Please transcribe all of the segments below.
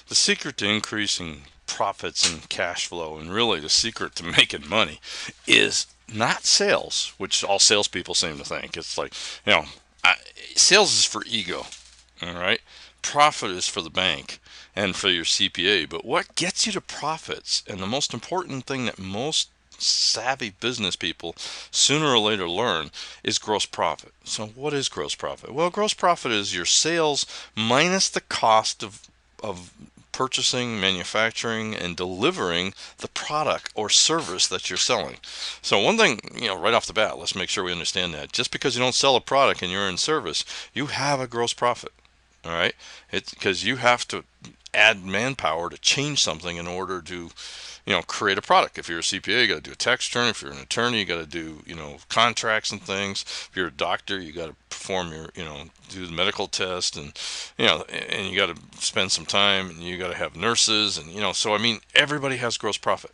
The secret to increasing profits and cash flow, and really the secret to making money, is not sales, which all salespeople seem to think. It's like, you know, I, sales is for ego, all right? Profit is for the bank and for your CPA. But what gets you to profits, and the most important thing that most savvy business people sooner or later learn, is gross profit. So what is gross profit? Well, gross profit is your sales minus the cost of purchasing, manufacturing, and delivering the product or service that you're selling. So one thing, right off the bat, let's make sure we understand that. Just because you don't sell a product and you're in service, you have a gross profit. All right? It's because you have to add manpower to change something in order to create a product. If you're a CPA, you got to do a tax return. If you're an attorney, you got to do, contracts and things. If you're a doctor, you got to perform your, do the medical test, and you got to spend some time, and you got to have nurses, and so I mean, everybody has gross profit.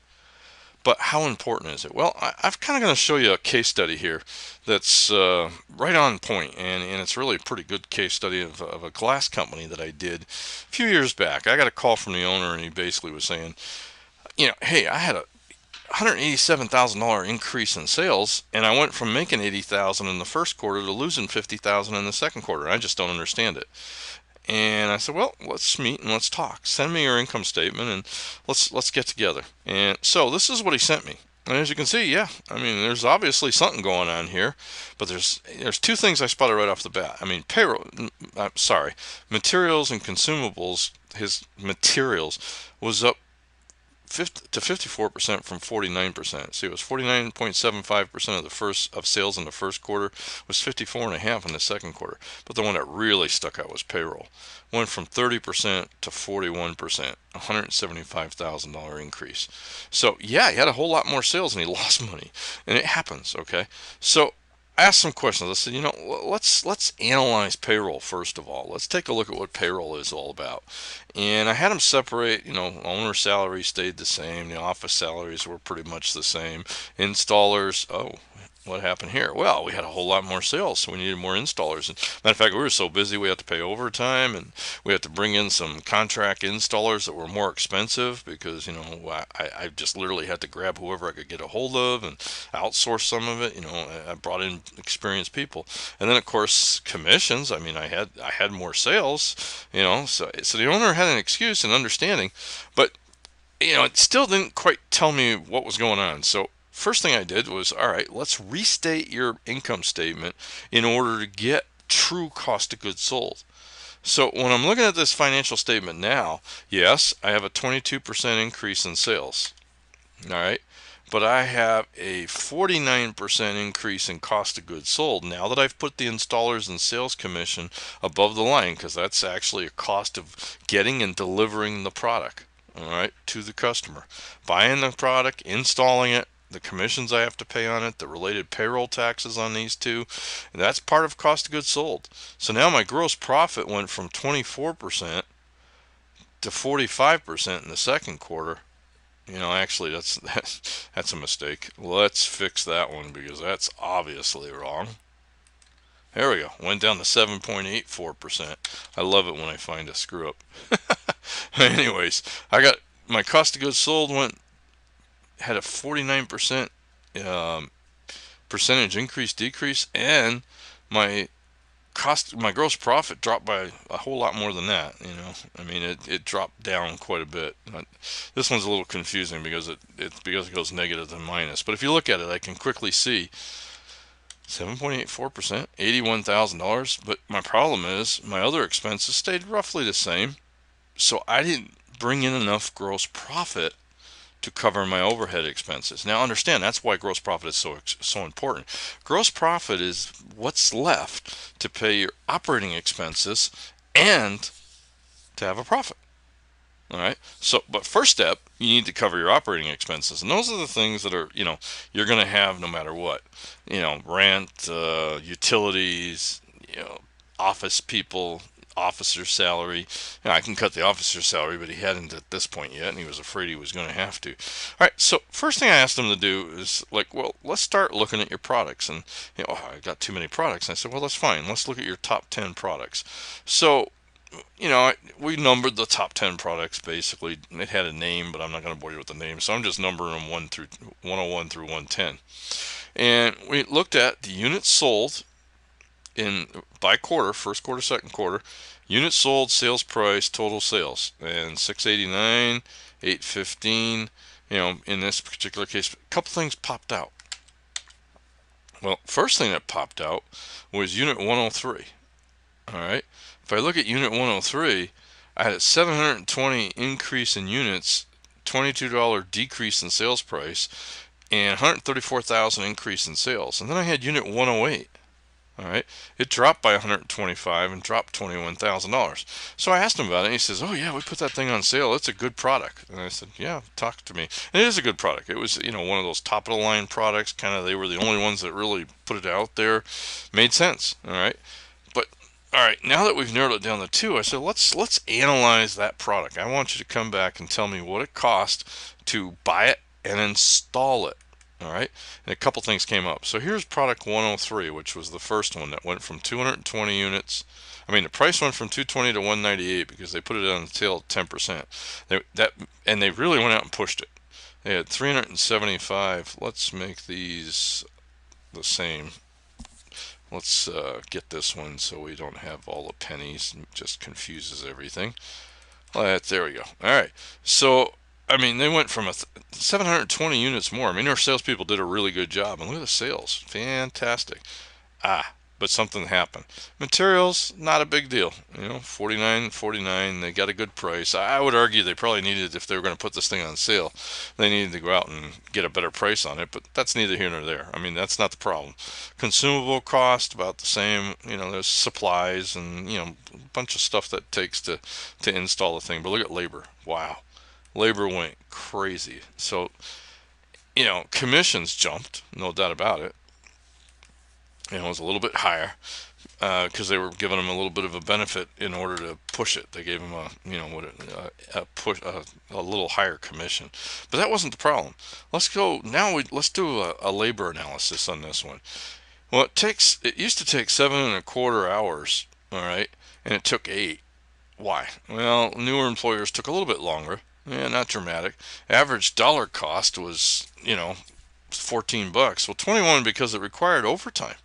But how important is it? Well, I'm kind of going to show you a case study here that's right on point, and it's really a pretty good case study of a glass company that I did a few years back. I got a call from the owner, and he basically was saying, hey, I had a $187,000 increase in sales, and I went from making 80,000 in the first quarter to losing 50,000 in the second quarter. I just don't understand it. And I said, well, let's meet and let's talk. Send me your income statement and let's get together. And so this is what he sent me. And as you can see, yeah, I mean, there's obviously something going on here, but there's two things I spotted right off the bat. I mean, materials and consumables. His materials was up 50 to 54% from 49%. See, it was 49.75% of sales in the first quarter, was 54.5 in the second quarter. But the one that really stuck out was payroll. Went from 30% to 41%, $175,000 increase. So yeah, he had a whole lot more sales and he lost money, and it happens. Okay, so I asked some questions. I said, let's analyze payroll first of all. Let's take a look at what payroll is all about. And I had them separate. Owner salary stayed the same. The office salaries were pretty much the same. Installers, oh, what happened here? Well, we had a whole lot more sales, so we needed more installers. And matter of fact, we were so busy we had to pay overtime, and we had to bring in some contract installers that were more expensive because I just literally had to grab whoever I could get a hold of and outsource some of it. I brought in experienced people, and then of course commissions. I mean, I had more sales. So the owner had an excuse and understanding, but it still didn't quite tell me what was going on. So first thing I did was, all right, let's restate your income statement in order to get true cost of goods sold. So when I'm looking at this financial statement now, yes, I have a 22% increase in sales. All right. But I have a 49% increase in cost of goods sold now that I've put the installers and sales commission above the line, because that's actually a cost of getting and delivering the product, all right, to the customer. Buying the product, installing it, the commissions I have to pay on it, the related payroll taxes on these two, and that's part of cost of goods sold. So now my gross profit went from 24% to 45% in the second quarter. Actually, that's a mistake. Let's fix that one because that's obviously wrong. There we go. Went down to 7.84%. I love it when I find a screw up. Anyways, I got my cost of goods sold had a 49% percentage increase decrease, and my my gross profit dropped by a whole lot more than that. I mean, it dropped down quite a bit. This one's a little confusing because it goes negative to minus, but if you look at it, I can quickly see 7.84%, $81,000. But my problem is my other expenses stayed roughly the same, so I didn't bring in enough gross profit to cover my overhead expenses. Now understand, that's why gross profit is so important. Gross profit is what's left to pay your operating expenses and to have a profit. All right. So, but first step, you need to cover your operating expenses, and those are the things that are you're going to have no matter what. Rent, utilities, office people, officer salary. I can cut the officer salary, but he hadn't at this point yet, and he was afraid he was going to have to. All right, so first thing I asked him to do is well, let's start looking at your products. And I got too many products. And I said, well, that's fine. Let's look at your top 10 products. So we numbered the top 10 products basically. It had a name, but I'm not going to bore you with the name, so I'm just numbering them 101 through 110. And we looked at the units sold in by quarter, first quarter, second quarter, units sold, sales price, total sales, and 689, 815. In this particular case, a couple things popped out. Well, first thing that popped out was unit 103. All right. If I look at unit 103, I had a 720 increase in units, $22 decrease in sales price, and 134,000 increase in sales. And then I had unit 108. All right, it dropped by 125 and dropped $21,000. So I asked him about it, and he says, "Oh yeah, we put that thing on sale. It's a good product." And I said, "Yeah, talk to me." And it is a good product. It was, one of those top of the line products. Kind of, they were the only ones that really put it out there. Made sense. All right, but all right, now that we've narrowed it down to two, I said, let's analyze that product. I want you to come back and tell me what it cost to buy it and install it. All right, and a couple things came up. So here's product 103, which was the first one that went from 220 units. I mean, the price went from 220 to 198 because they put it on sale at 10%. And they really went out and pushed it. They had 375. Let's make these the same. Let's get this one so we don't have all the pennies. It just confuses everything. There we go. All right. So, I mean, they went from 720 units more. I mean, our salespeople did a really good job. And look at the sales. Fantastic. But something happened. Materials, not a big deal. 49.49. They got a good price. I would argue they probably needed, if they were going to put this thing on sale, they needed to go out and get a better price on it. But that's neither here nor there. I mean, that's not the problem. Consumable cost about the same. There's supplies and a bunch of stuff that takes to install the thing. But look at labor. Wow, labor went crazy. So commissions jumped, no doubt about it. It was a little bit higher because they were giving them a little bit of a benefit in order to push it. They gave them a little higher commission, but that wasn't the problem. Let's go now. Let's do a labor analysis on this one. Well, it used to take 7.25 hours, all right, and it took 8. Why? Well, newer employers took a little bit longer. Yeah, not dramatic. Average dollar cost was $14. Well, 21 because it required overtime.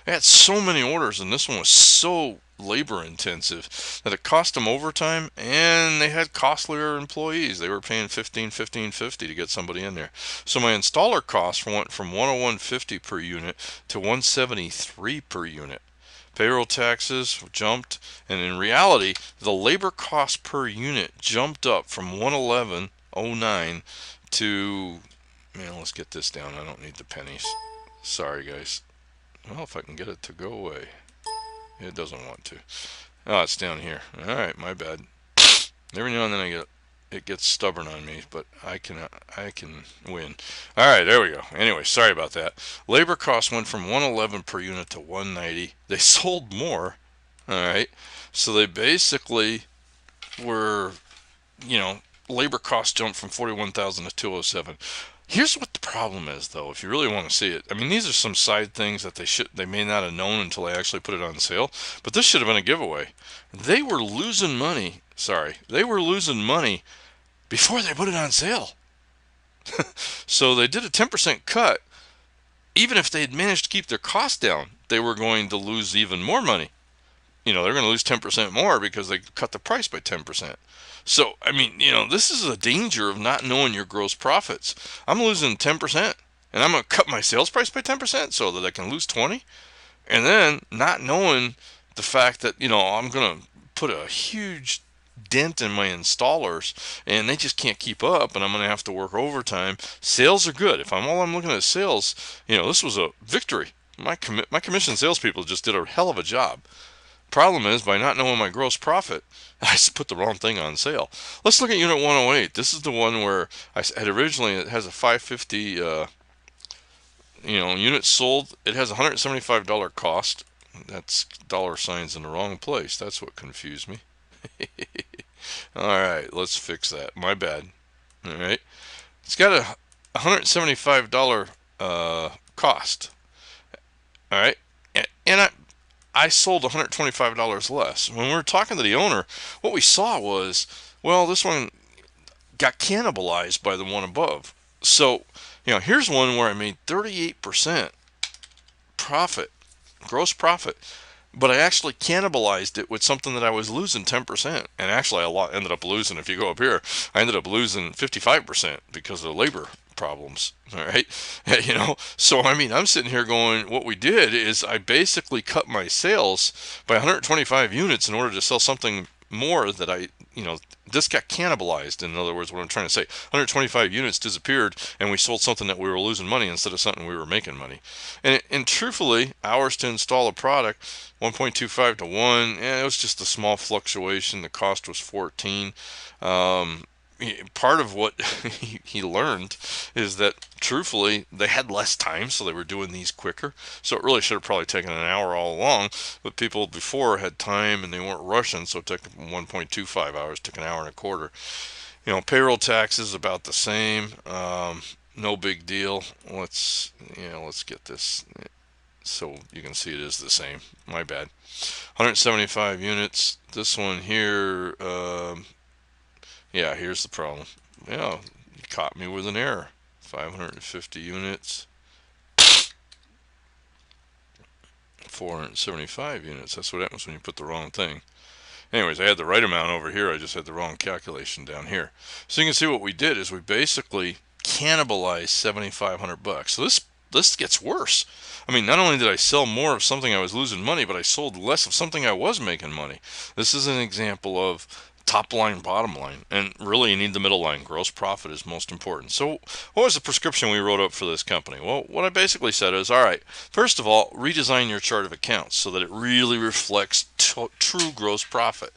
They had so many orders, and this one was so labor intensive that it cost them overtime, and they had costlier employees. They were paying $15.50 to get somebody in there. So my installer cost went from $101.50 per unit to $173 per unit. Payroll taxes jumped, and in reality, the labor cost per unit jumped up from $111.09 to, man, let's get this down. I don't need the pennies. Sorry, guys. Well, if I can get it to go away. It doesn't want to. Oh, it's down here. All right, my bad. Every now and then it gets stubborn on me, but I can win. All right, there we go. Anyway, sorry about that. Labor costs went from 111 per unit to 190. They sold more. All right, so they basically were, labor costs jumped from 41,000 to 207. Here's what the problem is, though, if you really want to see it. I mean, these are some side things that they may not have known until they actually put it on sale, but this should have been a giveaway. They were losing money. They were losing money before they put it on sale. So they did a 10% cut. Even if they had managed to keep their costs down, they were going to lose even more money. They're going to lose 10% more because they cut the price by 10%. So, I mean, this is a danger of not knowing your gross profits. I'm losing 10%, and I'm going to cut my sales price by 10% so that I can lose 20. And then not knowing the fact that, I'm going to put a huge dent in my installers, and they just can't keep up, and I'm going to have to work overtime. Sales are good. If I'm looking at sales, this was a victory. My commission salespeople just did a hell of a job. Problem is, by not knowing my gross profit, I put the wrong thing on sale. Let's look at unit 108. This is the one where I had originally, it has a 550 units sold. It has a $175 cost. That's dollar signs in the wrong place. That's what confused me. All right, let's fix that. My bad. All right, it's got a $175 cost. All right, and I sold $125 less. When we were talking to the owner, what we saw was, well, this one got cannibalized by the one above. So, here's one where I made 38% profit, gross profit, but I actually cannibalized it with something that I was losing 10%. And actually, a lot ended up losing. If you go up here, I ended up losing 55% because of labor problems. All right. So I mean, I'm sitting here going, what we did is I basically cut my sales by 125 units in order to sell something more that this got cannibalized. In other words, what I'm trying to say, 125 units disappeared, and we sold something that we were losing money instead of something we were making money. And truthfully, hours to install a product, 1.25 to 1, it was just a small fluctuation. The cost was 14. Part of what he learned is that truthfully they had less time, so they were doing these quicker. So it really should have probably taken an hour all along, but people before had time and they weren't rushing, so it took 1.25 hours, took an hour and a quarter. Payroll taxes about the same. No big deal. Let's get this so you can see it is the same. My bad. 175 units. This one here, yeah, here's the problem. Yeah, you caught me with an error. 550 units. 475 units. That's what happens when you put the wrong thing. Anyways, I had the right amount over here. I just had the wrong calculation down here. So you can see what we did is we basically cannibalized 7,500 bucks. So this gets worse. I mean, not only did I sell more of something I was losing money, but I sold less of something I was making money. This is an example of top line, bottom line, and really you need the middle line. Gross profit is most important. So what was the prescription we wrote up for this company? Well, what I basically said is, all right, first of all, redesign your chart of accounts so that it really reflects true gross profit.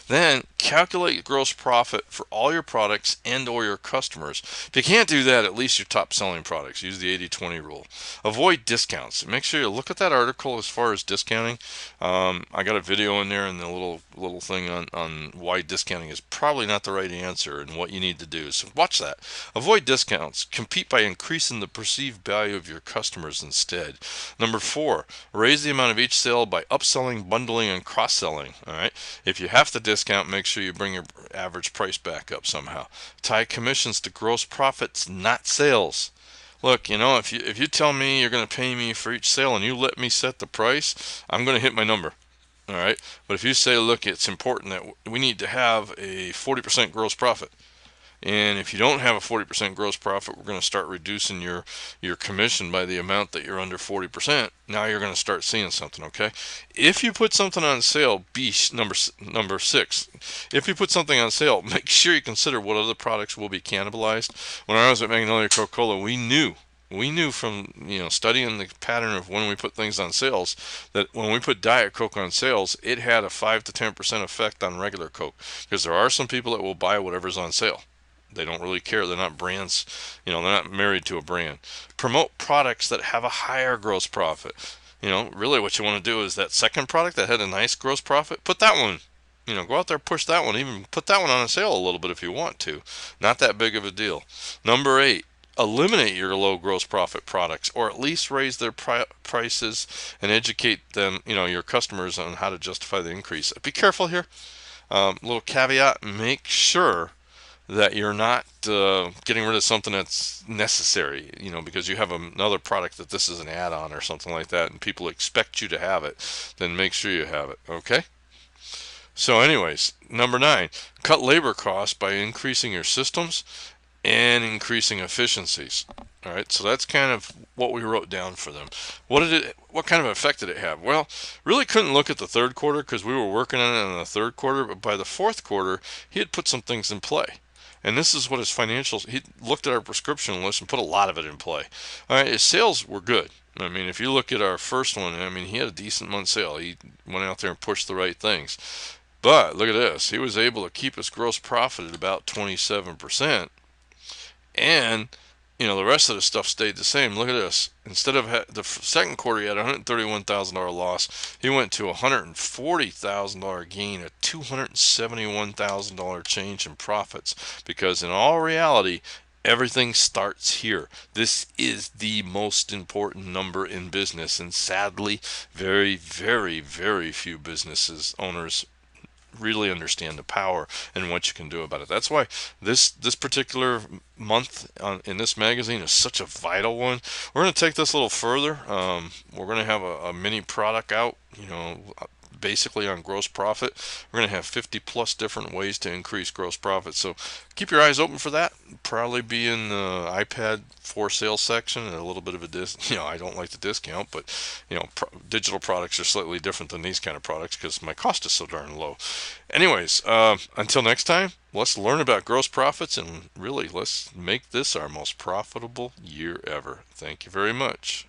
Then calculate gross profit for all your products and or your customers. If you can't do that, at least your top selling products. Use the 80-20 rule. Avoid discounts. Make sure you look at that article as far as discounting. I got a video in there and the little thing on why discounting is probably not the right answer and what you need to do. So watch that. Avoid discounts. Compete by increasing the perceived value of your customers instead. Number 4, raise the amount of each sale by upselling, bundling, and cross-selling. All right. If you have to discount, make sure you bring your average price back up somehow. Tie commissions to gross profits, not sales. Look, if you tell me you're going to pay me for each sale and you let me set the price, I'm going to hit my number. All right. But if you say, look, it's important that we need to have a 40% gross profit. And if you don't have a 40% gross profit, we're going to start reducing your commission by the amount that you're under 40%. Now you're going to start seeing something, okay? If you put something on sale, number 6, if you put something on sale, make sure you consider what other products will be cannibalized. When I was at Magnolia Coca-Cola, we knew from studying the pattern of when we put things on sales that when we put Diet Coke on sales, it had a 5 to 10% effect on regular Coke, because there are some people that will buy whatever's on sale. They don't really care. They're not brands, they're not married to a brand. Promote products that have a higher gross profit. Really what you want to do is that second product that had a nice gross profit, put that one, go out there, push that one, even put that one on a sale a little bit if you want to. Not that big of a deal. Number 8, eliminate your low gross profit products, or at least raise their prices and educate them, your customers, on how to justify the increase. Be careful here. Little caveat: make sure that you're not getting rid of something that's necessary, because you have another product that this is an add-on or something like that, and people expect you to have it. Then make sure you have it. Okay. So, anyways, number 9, cut labor costs by increasing your systems and increasing efficiencies. All right, so that's kind of what we wrote down for them. What kind of effect did it have? Well, really couldn't look at the third quarter because we were working on it in the third quarter, but by the fourth quarter, he had put some things in play. And this is what his financials, he looked at our prescription list and put a lot of it in play. All right, his sales were good. I mean, if you look at our first one, he had a decent month sale. He went out there and pushed the right things. But look at this. He was able to keep his gross profit at about 27%. And the rest of the stuff stayed the same. Look at this. Instead of the second quarter, he had a $131,000 loss. He went to a $140,000 gain, a $271,000 change in profits. Because in all reality, Everything starts here. This is the most important number in business, and sadly, very, very, very few businesses owners really understand the power and what you can do about it. That's why this particular month in this magazine is such a vital one. We're going to take this a little further. We're going to have a mini product out, basically on gross profit. We're going to have 50 plus different ways to increase gross profit. So keep your eyes open for that. Probably be in the iPad for sale section and a little bit of a I don't like the discount, but digital products are slightly different than these kind of products because my cost is so darn low. Anyways, until next time, let's learn about gross profits and really let's make this our most profitable year ever. Thank you very much.